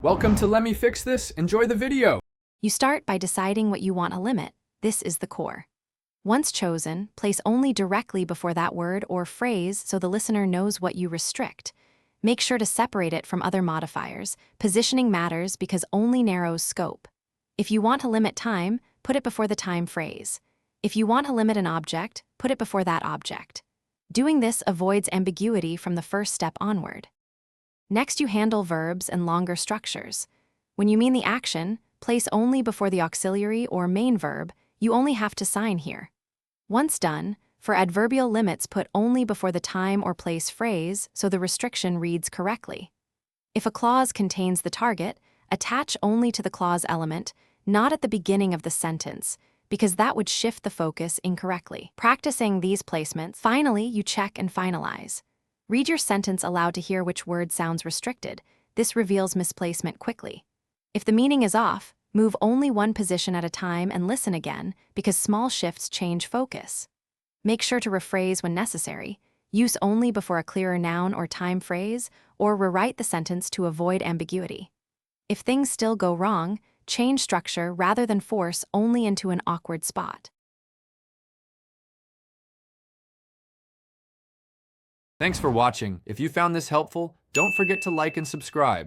Welcome to Let Me Fix This. Enjoy the video. You start by deciding what you want to limit. This is the core. Once chosen, place only directly before that word or phrase so the listener knows what you restrict. Make sure to separate it from other modifiers. Positioning matters because only narrows scope. If you want to limit time, put it before the time phrase. If you want to limit an object, put it before that object. Doing this avoids ambiguity from the first step onward. Next, you handle verbs and longer structures. When you mean the action, place only before the auxiliary or main verb. You only have to sign here. Once done, for adverbial limits, put only before the time or place phrase so the restriction reads correctly. If a clause contains the target, attach only to the clause element, not at the beginning of the sentence, because that would shift the focus incorrectly. Practicing these placements, finally, you check and finalize. Read your sentence aloud to hear which word sounds restricted. This reveals misplacement quickly. If the meaning is off, move only one position at a time and listen again, because small shifts change focus. Make sure to rephrase when necessary, use only before a clearer noun or time phrase, or rewrite the sentence to avoid ambiguity. If things still go wrong, change structure rather than force only into an awkward spot. Thanks for watching. If you found this helpful, don't forget to like and subscribe.